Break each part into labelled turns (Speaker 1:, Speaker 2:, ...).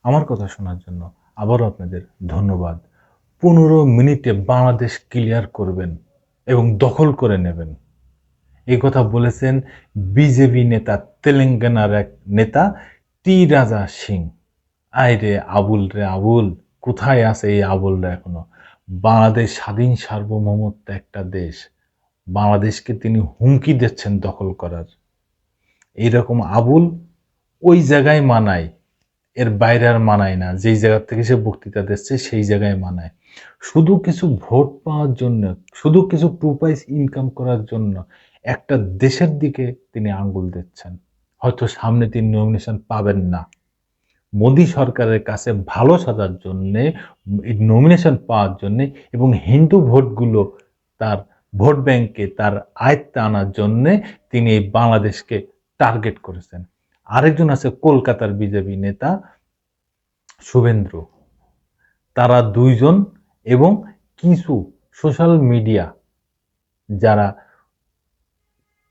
Speaker 1: আমার কথা শোনার জন্য আবারও আপনাদের ধন্যবাদ। 15 মিনিটে বাংলাদেশ ক্লিয়ার করবেন এবং দখল করে নেবেন, এই কথা বলেছেন বিজেপি নেতা, তেলেঙ্গানার এক নেতা টি রাজা সিং। আয় রে আবুল রে আবুল, কোথায় আছে এই আবুলরা এখনো? বাংলাদেশ স্বাধীন সার্বভৌমত্ব একটা দেশ, বাংলাদেশকে তিনি হুমকি দিচ্ছেন দখল করার। এইরকম আবুল ওই জায়গায় মানায়, এর বাইরে আর মানায় না। যেই জায়গা থেকে সে বক্তৃতা দিচ্ছে সেই জায়গায় মানায়। শুধু কিছু ভোট পাওয়ার জন্য, শুধু কিছু 2 পয়সা ইনকাম করার জন্য একটা দেশের দিকে তিনি আঙ্গুল দিচ্ছেন। হয়তো সামনে তিনি নমিনেশন পাবেন না, মোদী সরকারের কাছে ভালো সাজার জন্যে, নমিনেশন পাওয়ার জন্যে এবং হিন্দু ভোটগুলো তার ভোট ব্যাংকে তার আয়ত্তে আনার জন্যে তিনি এই বাংলাদেশকে টার্গেট করেছেন। আরেকজন আছে কলকাতার বিজেপি নেতা শুভেন্দু। তারা দুইজন এবং কিছু সোশ্যাল মিডিয়া যারা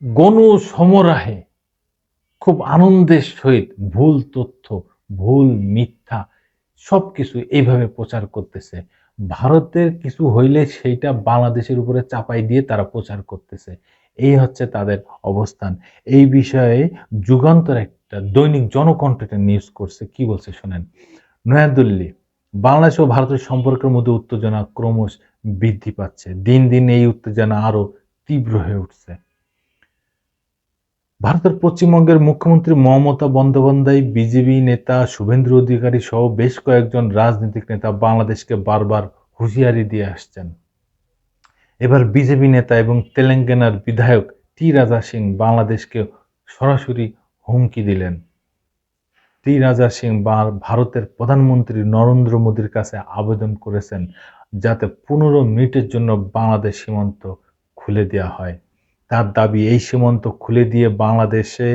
Speaker 1: গণসমরাহে খুব আনন্দের সহিত ভুল তথ্য, ভুল মিথ্যা সবকিছু এইভাবে প্রচার করতেছে। ভারতের কিছু হইলে সেইটা বাংলাদেশের উপরে চাপাই দিয়ে তারা প্রচার করতেছে। এই হচ্ছে তাদের অবস্থান। এই বিষয়ে যুগান্তর একটা দৈনিক জনকণ্ঠে নিউজ করছে, কি বলছে শোনেন। নয়াদিল্লি, বাংলাদেশ ও ভারতের সম্পর্কের মধ্যে উত্তেজনা ক্রমশ বৃদ্ধি পাচ্ছে। দিন দিন এই উত্তেজনা আরো তীব্র হয়ে উঠছে। ভারতের পশ্চিমবঙ্গের মুখ্যমন্ত্রী মমতা বন্দ্যোপাধ্যায়, বিজেপি নেতা শুভেন্দু অধিকারী সহ বেশ কয়েকজন রাজনৈতিক নেতা বাংলাদেশকে বারবার হুঁশিয়ারি দিয়ে আসছেন। এবার বিজেপি নেতা এবং তেলেঙ্গানার বিধায়ক টি রাজা সিং বাংলাদেশকে সরাসরি হুমকি দিলেন। টি রাজা সিং ভারতের প্রধানমন্ত্রী নরেন্দ্র মোদীর কাছে আবেদন করেছেন যাতে 15 মিনিটের জন্য বাংলাদেশ সীমান্ত খুলে দেওয়া হয়। তার দাবি, এই সীমান্ত খুলে দিয়ে বাংলাদেশে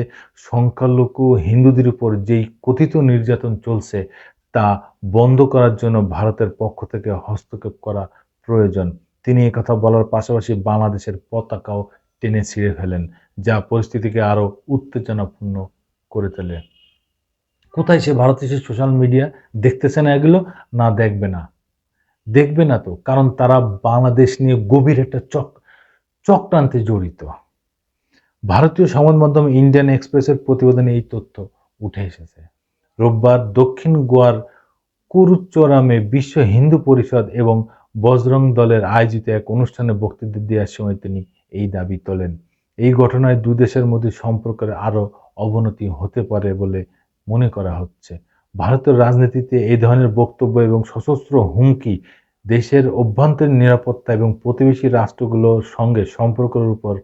Speaker 1: সংখ্যালঘু হিন্দুদের উপর যেই কথিত নির্যাতন চলছে তা বন্ধ করার জন্য ভারতের পক্ষ থেকে হস্তক্ষেপ করা প্রয়োজন। তিনি একথা বলার পাশাপাশি বাংলাদেশের পতাকাও টেনে ছিঁড়ে ফেলেন, যা পরিস্থিতিকে আরো উত্তেজনাপূর্ণ করে তোলে। কোথায় সে ভারতের সোশ্যাল মিডিয়া দেখতেছে না এগুলো? না, দেখবে না, দেখবে না তো, কারণ তারা বাংলাদেশ নিয়ে গভীর একটা চক্রান্তে জড়িত। ভারতীয় সংবাদ মাধ্যম ইন্ডিয়ান এক্সপ্রেসের প্রতিবেদনে এই তথ্য উঠে এসেছে। রোববার দক্ষিণ গোয়ার কুরুচরামে বিশ্ব হিন্দু পরিষদ এবং বজরং দলের আয়োজিত এক অনুষ্ঠানে বক্তৃতা দেওয়ার সময় তিনি এই দাবি তোলেন। এই ঘটনায় দুই দেশের মধ্যে সম্পর্কের আরো অবনতি হতে পারে বলে মনে করা হচ্ছে। ভারতের রাজনীতিতে এই ধরনের বক্তব্য এবং সশস্ত্র হুমকি দেশের অভ্যন্তরীণ নিরাপত্তা এবং প্রতিবেশী রাষ্ট্রগুলোর সঙ্গে সম্পর্কের উপর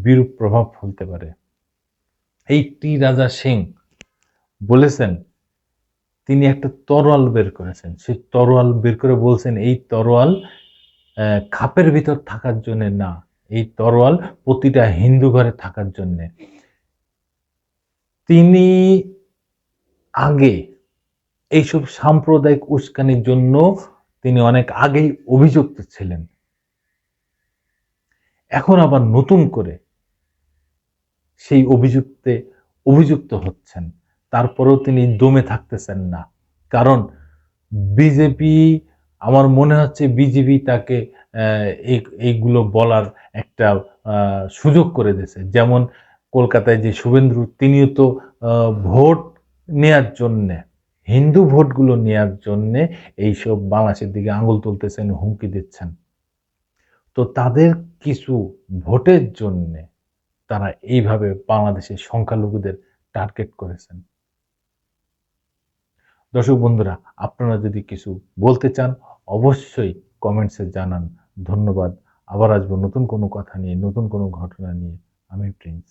Speaker 1: বিরূপ প্রভাব ফেলতে পারে। এই টি রাজা সিং বলেছেন, তিনি একটা তরোয়াল বের করেছেন, সেই তরোয়াল বের করে বলছেন এই তরোয়াল খাপের ভিতর থাকার জন্য না, এই তরোয়াল প্রতিটা হিন্দু ঘরে থাকার জন্য। তিনি আগে এইসব সাম্প্রদায়িক উস্কানির জন্য তিনি অনেক আগেই অভিযুক্ত ছিলেন, এখন আবার নতুন করে সেই অভিযুক্ত হচ্ছেন। তারপরেও তিনি দমে থাকতেছেন না, কারণ বিজেপি, আমার মনে হচ্ছে বিজেপি তাকে এইগুলো বলার একটা সুযোগ করে দিয়েছে। যেমন কলকাতায় যে শুভেন্দু, তিনিও তো ভোট নেয়ার জন্যে, হিন্দু ভোটগুলো নেয়ার জন্যে এইসব বাংলাদেশের দিকে আঙুল তুলতেছেন, হুমকি দিচ্ছেন। তো তাদের কিছু ভোটের জন্যে তারা এইভাবে বাংলাদেশের সংখ্যালঘুদের টার্গেট করেছেন। দর্শক বন্ধুরা, আপনারা যদি কিছু বলতে চান অবশ্যই কমেন্টসে জানান। ধন্যবাদ। আবার আসবো নতুন কোনো কথা নিয়ে, নতুন কোনো ঘটনা নিয়ে। আমি প্রিন্স।